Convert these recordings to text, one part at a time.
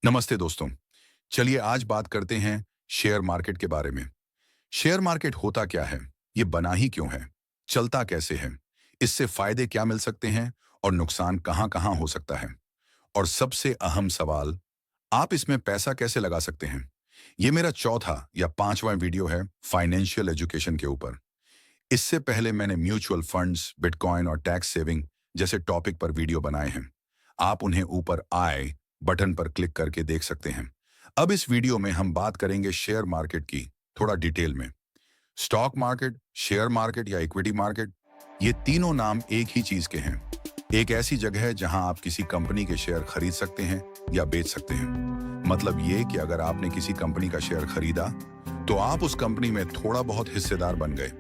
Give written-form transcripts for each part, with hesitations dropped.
नमस्ते दोस्तों। चलिए आज बात करते हैं शेयर मार्केट के बारे में। शेयर मार्केट होता क्या है? ये बना ही क्यों है? चलता कैसे है? इससे फायदे क्या मिल सकते हैं और नुकसान कहां-कहां हो सकता है? और सबसे अहम सवाल, आप इसमें पैसा कैसे लगा सकते हैं? ये मेरा चौथा या पांचवां वीडियो है फाइनेंशियल एजुकेशन के ऊपर। इससे पहले मैंने म्यूचुअल फंड्स, बिटकॉइन और टैक्स सेविंग जैसे टॉपिक पर वीडियो बनाए हैं। आप उन्हें ऊपर आई बटन पर क्लिक करके देख सकते हैं। अब इस वीडियो में हम बात करेंगे शेयर मार्केट की, थोड़ा डिटेल में। स्टॉक मार्केट, शेयर मार्केट या इक्विटी मार्केट, ये तीनों नाम एक ही चीज के हैं। एक ऐसी जगह है जहां आप किसी कंपनी के शेयर खरीद सकते हैं या बेच सकते हैं। मतलब ये कि अगर आपने किसी कंपनी का शेयर खरीदा तो आप उस कंपनी में थोड़ा बहुत हिस्सेदार बन गए,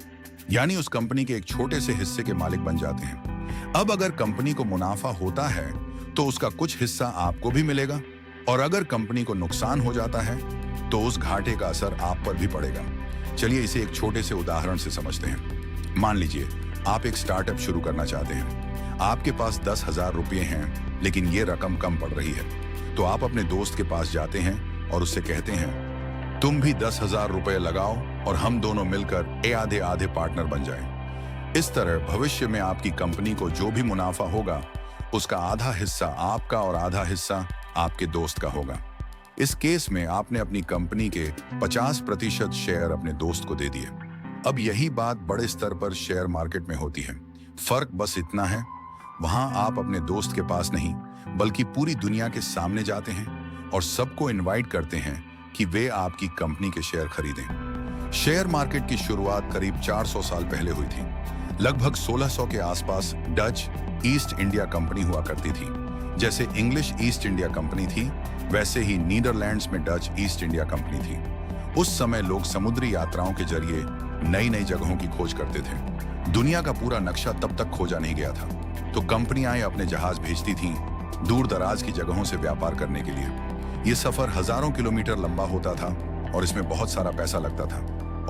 यानी उस कंपनी के एक छोटे से हिस्से के मालिक बन जाते हैं। अब अगर कंपनी को मुनाफा होता है तो उसका कुछ हिस्सा आपको भी मिलेगा, और अगर कंपनी को नुकसान हो जाता है तो उस घाटे का असर आप पर भी पड़ेगा। चलिए इसे एक छोटे से उदाहरण से समझते हैं। मान लीजिए आप एक स्टार्टअप शुरू करना चाहते हैं। आपके पास 10,000 रुपये हैं, लेकिन ये रकम कम पड़ रही है। तो आप अपने दोस्त के पास जाते हैं और उससे कहते हैं, तुम भी 10,000 रुपये लगाओ और हम दोनों मिलकर आधे आधे पार्टनर बन जाएं। इस तरह भविष्य में आपकी कंपनी को जो भी मुनाफा होगा उसका आधा हिस्सा आपका और आधा हिस्सा आपके दोस्त का होगा। इस केस में आपने अपनी कंपनी के 50% शेयर अपने दोस्त को दे दिए। अब यही बात बड़े स्तर पर शेयर मार्केट में होती है। फर्क बस इतना है, वहां आप अपने दोस्त के पास नहीं बल्कि पूरी दुनिया के सामने जाते हैं और सबको इनवाइट करते हैं कि वे आपकी कंपनी के शेयर खरीदें। शेयर मार्केट की शुरुआत करीब 400 साल पहले हुई थी। लगभग 1600 के आसपास डच ईस्ट इंडिया कंपनी हुआ करती थी। जैसे इंग्लिश ईस्ट इंडिया कंपनी थी, वैसे ही नीदरलैंड्स में डच ईस्ट इंडिया कंपनी थी। उस समय लोग समुद्री यात्राओं के जरिए नई नई जगहों की खोज करते थे। दुनिया का पूरा नक्शा तब तक खोजा नहीं गया था, तो कंपनियां अपने जहाज भेजती थीं दूर दराज की जगहों से व्यापार करने के लिए। ये सफर हजारों किलोमीटर लंबा होता था और इसमें बहुत सारा पैसा लगता था,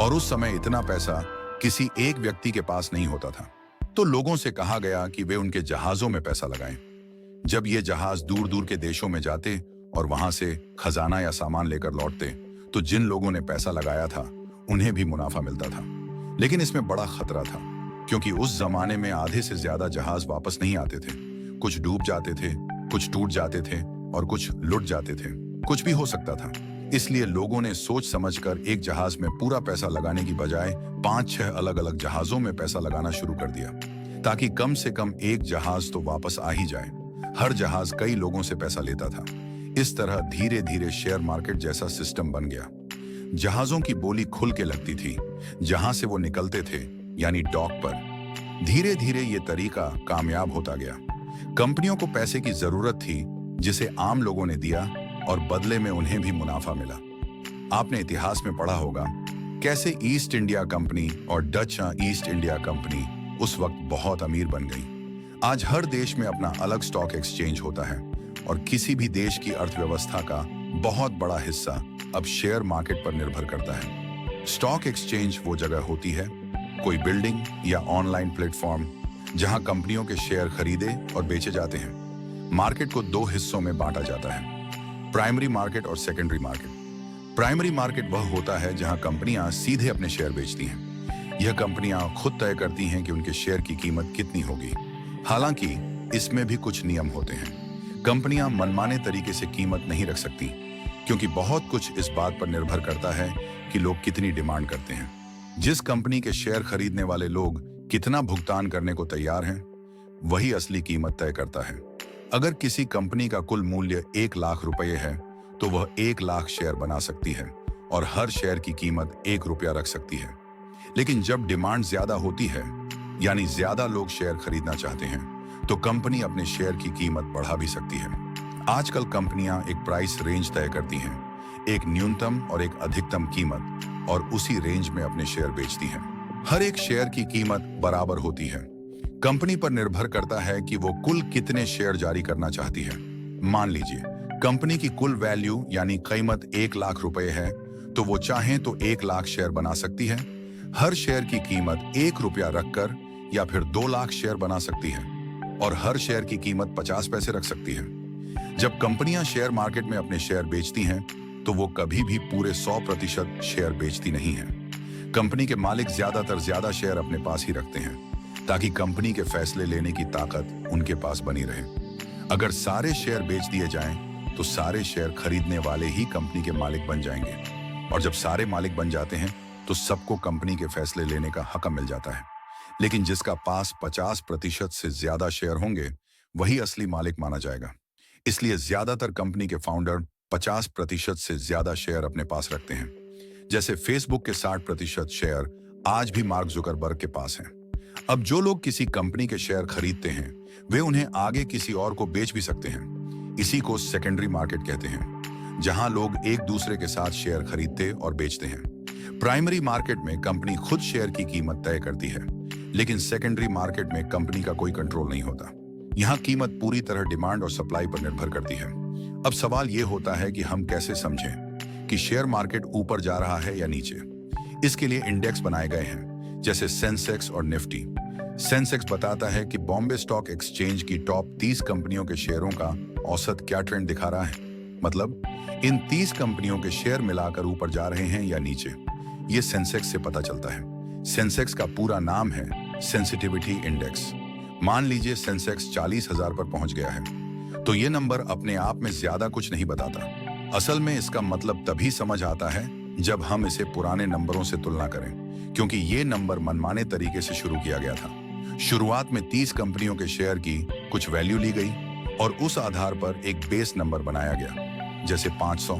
और उस समय इतना पैसा किसी एक व्यक्ति के पास नहीं होता था। तो लोगों से कहा गया कि वे उनके जहाजों में पैसा लगाएं। जब ये जहाज दूर दूर के देशों में जाते और वहां से खजाना या सामान लेकर लौटते, तो जिन लोगों ने पैसा लगाया था उन्हें भी मुनाफा मिलता था। लेकिन इसमें बड़ा खतरा था, क्योंकि उस जमाने में आधे से ज्यादा जहाज वापस नहीं आते थे। कुछ डूब जाते थे, कुछ टूट जाते थे और कुछ लुट जाते थे। कुछ भी हो सकता था। इसलिए लोगों ने सोच समझकर एक जहाज में पूरा पैसा लगाने की बजाय 5-6 अलग अलग जहाजों में पैसा लगाना शुरू कर दिया, ताकि कम से कम एक जहाज तो वापस आ ही जाए। हर जहाज कई लोगों से पैसा लेता था। इस तरह धीरे धीरे शेयर मार्केट जैसा सिस्टम बन गया। जहाजों की बोली खुल के लगती थी जहां से वो निकलते थे, यानी डॉक पर। धीरे धीरे ये तरीका कामयाब होता गया। कंपनियों को पैसे की जरूरत थी, जिसे आम लोगों ने दिया और बदले में उन्हें भी मुनाफा मिला। आपने इतिहास में पढ़ा होगा कैसे ईस्ट इंडिया कंपनी और डच ईस्ट इंडिया कंपनी उस वक्त बहुत अमीर बन गई। आज हर देश में अपना अलग स्टॉक एक्सचेंज होता है, और किसी भी देश की अर्थव्यवस्था का बहुत बड़ा हिस्सा अब शेयर मार्केट पर निर्भर करता है। स्टॉक एक्सचेंज वो जगह होती है, कोई बिल्डिंग या ऑनलाइन प्लेटफॉर्म, जहां कंपनियों के शेयर खरीदे और बेचे जाते हैं। मार्केट को दो हिस्सों में बांटा जाता है, प्राइमरी मार्केट और सेकेंडरी मार्केट। प्राइमरी मार्केट वह होता है जहां कंपनियां सीधे अपने शेयर बेचती हैं। यह कंपनियां खुद तय करती हैं कि उनके शेयर की कीमत कितनी होगी। हालांकि इसमें भी कुछ नियम होते हैं। कंपनियां मनमाने तरीके से कीमत नहीं रख सकती, क्योंकि बहुत कुछ इस बात पर निर्भर करता है कि लोग कितनी डिमांड करते हैं। जिस कंपनी के शेयर खरीदने वाले लोग कितना भुगतान करने को तैयार हैं, वही असली कीमत तय करता है। अगर किसी कंपनी का कुल मूल्य 1 लाख रुपए है, तो वह 1 लाख शेयर बना सकती है और हर शेयर की कीमत 1 रुपया रख सकती है। लेकिन जब डिमांड ज्यादा होती है, यानी ज्यादा लोग शेयर खरीदना चाहते हैं, तो कंपनी अपने शेयर की कीमत बढ़ा भी सकती है। आजकल कंपनियां एक प्राइस रेंज तय करती हैं, एक न्यूनतम और एक अधिकतम कीमत, और उसी रेंज में अपने शेयर बेचती हैं। हर एक शेयर की कीमत बराबर होती है। कंपनी पर निर्भर करता है कि वो कुल कितने शेयर जारी करना चाहती है। मान लीजिए कंपनी की कुल वैल्यू यानी कीमत 1 लाख रुपए है, तो वो चाहे तो 1 लाख शेयर बना सकती है। हर शेयर की कीमत 1 रुपया रखकर, या फिर 2 लाख शेयर बना सकती है और हर शेयर की कीमत 50 पैसे रख सकती है। जब कंपनियां शेयर मार्केट में अपने शेयर बेचती हैं, तो वो कभी भी पूरे 100% शेयर बेचती नहीं हैं। कंपनी के मालिक ज्यादातर ज्यादा शेयर अपने पास ही रखते हैं, ताकि कंपनी के फैसले लेने की ताकत उनके पास बनी रहे। अगर सारे शेयर बेच दिए जाएं, तो सारे शेयर खरीदने वाले ही कंपनी के मालिक बन जाएंगे, और जब सारे मालिक बन जाते हैं, तो सबको कंपनी के फैसले लेने का हक मिल जाता है। लेकिन जिसका पास 50% से ज्यादा शेयर होंगे, वही असली मालिक माना जाएगा। इसलिए ज्यादातर कंपनी के फाउंडर 50% से ज्यादा शेयर अपने पास रखते हैं। जैसे फेसबुक के 60% शेयर आज भी मार्क जुकरबर्ग के पास हैं। अब जो लोग किसी कंपनी के शेयर खरीदते हैं, वे उन्हें आगे किसी और को बेच भी सकते हैं। इसी को सेकेंडरी मार्केट कहते हैं, जहां लोग एक दूसरे के साथ शेयर खरीदते और बेचते हैं। प्राइमरी मार्केट में कंपनी खुद शेयर की कीमत तय करती है, लेकिन सेकेंडरी मार्केट में कंपनी का कोई कंट्रोल नहीं होता। यहाँ कीमत पूरी तरह डिमांड और सप्लाई पर निर्भर करती है। अब सवाल ये होता है कि हम कैसे समझें कि शेयर मार्केट ऊपर जा रहा है या नीचे। इसके लिए इंडेक्स बनाए गए हैं, जैसे सेंसेक्स और निफ्टी। सेंसेक्स बताता है कि बॉम्बे स्टॉक एक्सचेंज की टॉप 30 कंपनियों के शेयरों का औसत क्या ट्रेंड दिखा रहा है, मतलब इन 30 कंपनियों के शेयर मिलाकर ऊपर जा रहे हैं या नीचे। ये सेंसेक्स से पता चलता है। सेंसेक्स का पूरा नाम है सेंसिटिविटी इंडेक्स। मान लीजिए सेंसेक्स 40,000 पर पहुंच गया है, तो ये नंबर अपने आप में ज्यादा कुछ नहीं बताता। असल में इसका मतलब तभी समझ आता है जब हम इसे पुराने नंबरों से तुलना करें, क्योंकि ये नंबर मनमाने तरीके से शुरू किया गया था। शुरुआत में 30 कंपनियों के शेयर की कुछ वैल्यू ली गई और उस आधार पर एक बेस नंबर बनाया गया, जैसे 500।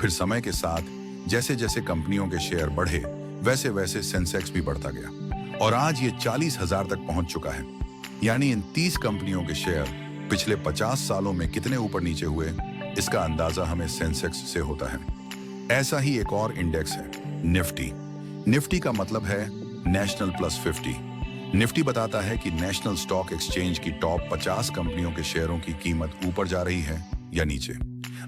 फिर समय के साथ जैसे जैसे कंपनियों के शेयर बढ़े, वैसे वैसे सेंसेक्स भी बढ़ता गया और आज ये 40,000 तक पहुंच चुका है। यानी इन 30 कंपनियों के शेयर पिछले 50 सालों में कितने ऊपर नीचे हुए, इसका अंदाजा हमें सेंसेक्स से होता है। ऐसा ही एक और इंडेक्स है, निफ्टी। निफ्टी का मतलब है नेशनल प्लस 50। निफ्टी बताता है कि नेशनल स्टॉक एक्सचेंज की टॉप 50 कंपनियों के शेयरों की कीमत ऊपर जा रही है या नीचे।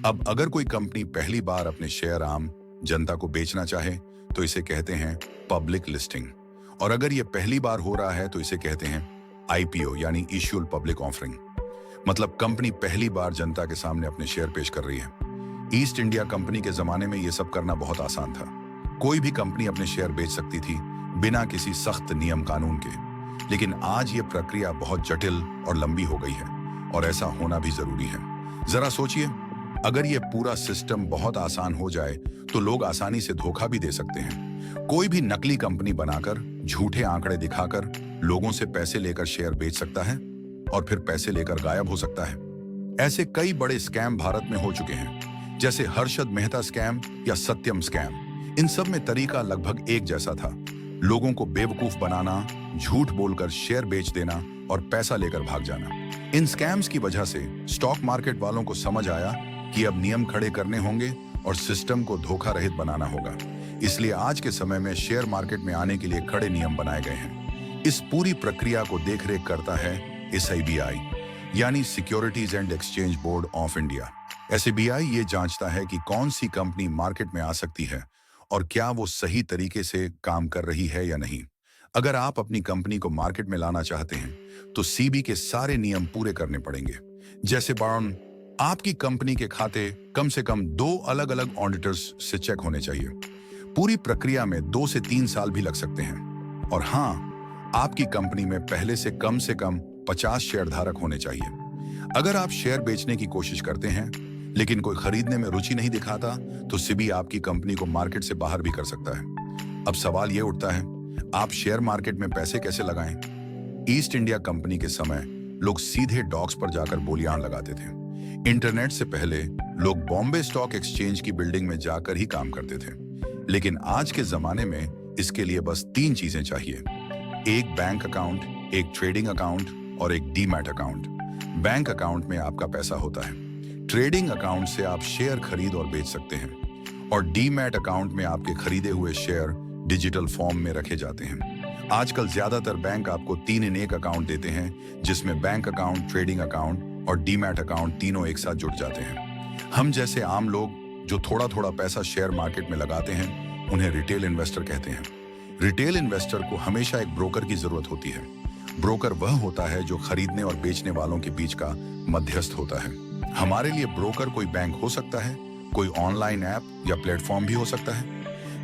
अब अगर कोई कंपनी पहली बार अपने शेयर आम जनता को बेचना चाहे, तो इसे कहते हैं पब्लिक लिस्टिंग, और अगर ये पहली बार हो रहा है तो इसे कहते हैं आईपीओ यानी इश्यूड पब्लिक ऑफरिंग। मतलब कंपनी पहली बार जनता के सामने अपने शेयर पेश कर रही है। ईस्ट इंडिया कंपनी के जमाने में ये सब करना बहुत आसान था। कोई भी कंपनी अपने शेयर बेच सकती थी बिना किसी सख्त नियम कानून के। लेकिन आज ये प्रक्रिया बहुत जटिल और लंबी हो गई है, और ऐसा होना भी जरूरी है। जरा सोचिए, अगर ये पूरा सिस्टम बहुत आसान हो जाए तो लोग आसानी से धोखा भी दे सकते हैं। कोई भी नकली कंपनी बनाकर झूठे आंकड़े दिखाकर लोगों से पैसे लेकर शेयर बेच सकता है और फिर पैसे लेकर गायब हो सकता है। ऐसे कई बड़े स्कैम भारत में हो चुके हैं, जैसे हर्षद मेहता स्कैम या सत्यम स्कैम। इन सब में तरीका लगभग एक जैसा था, लोगों को बेवकूफ बनाना, झूठ बोलकर शेयर बेच देना और पैसा लेकर भाग जाना। इन स्कैम्स की वजह से स्टॉक मार्केट वालों को समझ आया कि अब नियम खड़े करने होंगे और सिस्टम को धोखा रहित बनाना होगा। इसलिए आज के समय में शेयर मार्केट में आने के लिए कड़े नियम बनाए गए हैं। इस पूरी प्रक्रिया को देखरेख करता है SIBI, यानी securities and exchange board of India. SIBI ये जांचता है कि कौन सी कंपनी मार्केट में आ सकती है और क्या वो सही तरीके से काम कर रही है या नहीं। अगर आप अपनी कंपनी को मार्केट में लाना चाहते हैं, तो CB के सारे नियम पूरे करने पड़ेंगे। जैसे बारन, आपकी कंपनी के खाते कम से कम 2 अलग अलग ऑडिटर्स से चेक होने चाहिए। पूरी प्रक्रिया में 2 से 3 साल भी लग सकते हैं। और हाँ, आपकी कंपनी में पहले से कम 50 शेयर धारक होने चाहिए। अगर आप शेयर बेचने की कोशिश करते हैं लेकिन कोई खरीदने में रुचि नहीं दिखाता, तो SIBI आपकी कंपनी को मार्केट से बाहर भी कर सकता है। अब सवाल यह उठता है, आप शेयर मार्केट में पैसे कैसे लगाएं? ईस्ट इंडिया कंपनी के समय लोग सीधे डॉक्स पर जाकर बोलियान लगाते थे। इंटरनेट से पहले लोग बॉम्बे स्टॉक एक्सचेंज की बिल्डिंग में जाकर ही काम करते थे। लेकिन आज के जमाने में इसके लिए बस 3 चीजें चाहिए, एक बैंक अकाउंट, एक ट्रेडिंग अकाउंट और एक डीमैट अकाउंट। बैंक अकाउंट में आपका पैसा होता है, ट्रेडिंग अकाउंट से आप शेयर खरीद और बेच सकते हैं, और डीमैट अकाउंट में आपके खरीदे हुए शेयर डिजिटल फॉर्म में रखे जाते हैं। आजकल ज्यादातर बैंक आपको 3 in 1 अकाउंट देते हैं, जिसमें बैंक अकाउंट, ट्रेडिंग अकाउंट और डीमैट अकाउंट तीनों एक साथ जुड़ जाते हैं। हम जैसे आम लोग जो थोड़ा थोड़ा पैसा शेयर मार्केट में लगाते हैं, उन्हें रिटेल इन्वेस्टर कहते हैं। रिटेल इन्वेस्टर को हमेशा एक ब्रोकर की जरूरत होती है। ब्रोकर वह होता है जो खरीदने और बेचने वालों के बीच का मध्यस्थ होता है। हमारे लिए ब्रोकर कोई बैंक हो सकता है, कोई ऑनलाइन ऐप या प्लेटफॉर्म भी हो सकता है।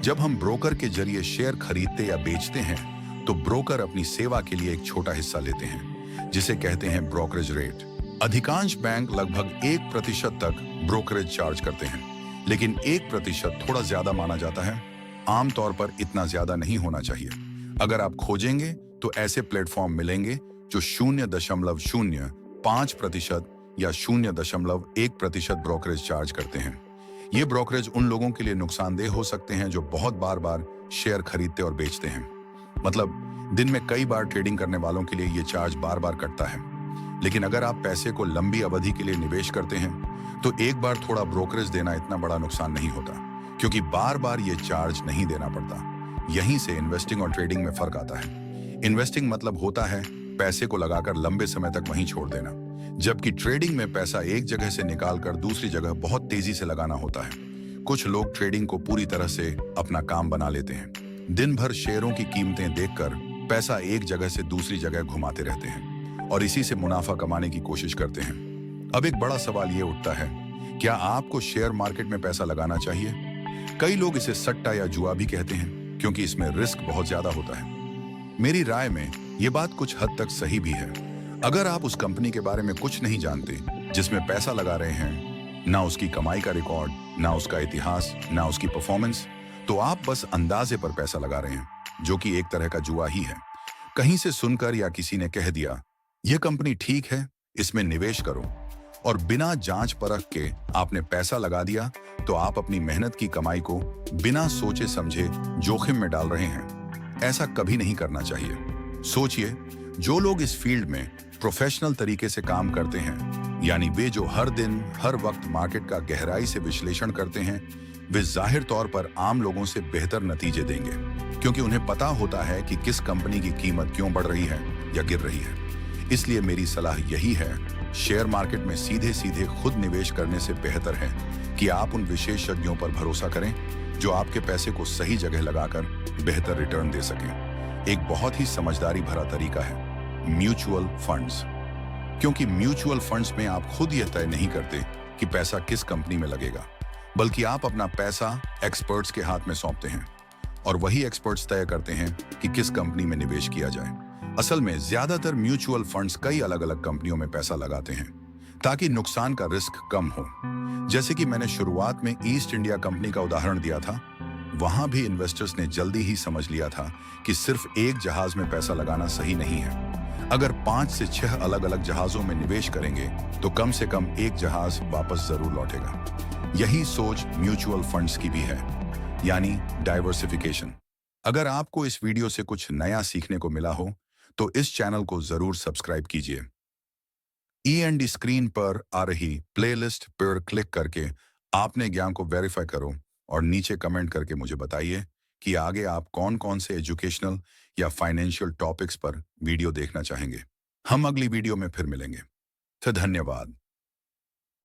जब हम ब्रोकर के जरिए शेयर खरीदते या बेचते हैं, तो ब्रोकर अपनी सेवा के लिए एक छोटा हिस्सा लेते हैं, जिसे कहते हैं ब्रोकरेज रेट। अधिकांश बैंक लगभग 1% तक ब्रोकरेज चार्ज करते हैं, लेकिन 1% थोड़ा ज्यादा माना जाता है। आमतौर पर इतना ज्यादा नहीं होना चाहिए। अगर आप खोजेंगे तो ऐसे प्लेटफॉर्म मिलेंगे जो 0.05% या 0.1% ब्रोकरेज चार्ज करते हैं। ये ब्रोकरेज उन लोगों के लिए नुकसानदेह हो सकते हैं जो बहुत बार बार शेयर खरीदते और बेचते हैं। मतलब दिन में कई बार ट्रेडिंग करने वालों के लिए ये चार्ज बार बार कटता है। लेकिन अगर आप पैसे को लंबी अवधि के लिए निवेश करते हैं, तो एक बार थोड़ा ब्रोकरेज देना इतना बड़ा नुकसान नहीं होता, क्योंकि बार बार ये चार्ज नहीं देना पड़ता। यहीं से इन्वेस्टिंग और ट्रेडिंग में फर्क आता है। इन्वेस्टिंग मतलब होता है पैसे को लगाकर लंबे समय तक वहीं छोड़ देना, जबकि ट्रेडिंग में पैसा एक जगह से निकालकर दूसरी जगह बहुत तेजी से लगाना होता है। कुछ लोग ट्रेडिंग को पूरी तरह से अपना काम बना लेते हैं। दिन भर शेयरों की कीमतें देखकर पैसा एक जगह से दूसरी जगह घुमाते रहते हैं और इसी से मुनाफा कमाने की कोशिश करते हैं। अब एक बड़ा सवाल ये उठता है, क्या आपको शेयर मार्केट में पैसा लगाना चाहिए? कई लोग इसे सट्टा या जुआ भी कहते हैं, क्योंकि इसमें रिस्क बहुत ज्यादा होता है। मेरी राय में ये बात कुछ हद तक सही भी है। अगर आप उस कंपनी के बारे में कुछ नहीं जानते जिसमें पैसा लगा रहे हैं, ना उसकी कमाई का रिकॉर्ड, ना उसका इतिहास, ना उसकी परफॉर्मेंस, तो आप बस अंदाजे पर पैसा लगा रहे हैं, जो कि एक तरह का जुआ ही है। कहीं से सुनकर या किसी ने कह दिया, यह कंपनी ठीक है, इसमें निवेश करो, और बिना जांच परख के आपने पैसा लगा दिया, तो आप अपनी मेहनत की कमाई को बिना सोचे समझे जोखिम में डाल रहे हैं। ऐसा कभी नहीं करना चाहिए। सोचिए, जो लोग इस फील्ड में प्रोफेशनल तरीके से काम करते हैं, यानी वे जो हर दिन हर वक्त मार्केट का गहराई से विश्लेषण करते हैं, वे जाहिर तौर पर आम लोगों से बेहतर नतीजे देंगे, क्योंकि उन्हें पता होता है कि किस कंपनी की कीमत क्यों बढ़ रही है या गिर रही है। इसलिए मेरी सलाह यही है, शेयर मार्केट में सीधे सीधे खुद निवेश करने से बेहतर है कि आप उन विशेषज्ञों पर भरोसा करें जो आपके पैसे को सही जगह लगाकर बेहतर रिटर्न दे सकें। एक बहुत ही समझदारी भरा तरीका है म्यूचुअल फंड्स, क्योंकि म्यूचुअल फंड्स में आप खुद यह तय नहीं करते कि पैसा किस कंपनी में लगेगा, बल्कि आप अपना पैसा एक्सपर्ट्स के हाथ में सौंपते हैं और वही एक्सपर्ट्स तय करते हैं कि किस कंपनी में निवेश किया जाए। असल में ज्यादातर म्यूचुअल फंड्स कई अलग अलग कंपनियों में पैसा लगाते हैं ताकि नुकसान का रिस्क कम हो। जैसे कि मैंने शुरुआत में ईस्ट इंडिया कंपनी का उदाहरण दिया था, वहां भी इन्वेस्टर्स ने जल्दी ही समझ लिया था कि सिर्फ एक जहाज में पैसा लगाना सही नहीं है। अगर 5 से 6 अलग अलग जहाजों में निवेश करेंगे तो कम से कम एक जहाज वापस जरूर लौटेगा। यही सोच म्यूचुअल फंड्स की भी है, यानी डाइवर्सिफिकेशन। अगर आपको इस वीडियो से कुछ नया सीखने को मिला हो तो इस चैनल को जरूर सब्सक्राइब कीजिए। E&D स्क्रीन पर आ रही प्लेलिस्ट पर क्लिक करके आपने ज्ञान को वेरीफाई करो और नीचे कमेंट करके मुझे बताइए कि आगे आप कौन कौन से एजुकेशनल या फाइनेंशियल टॉपिक्स पर वीडियो देखना चाहेंगे। हम अगली वीडियो में फिर मिलेंगे। तो धन्यवाद।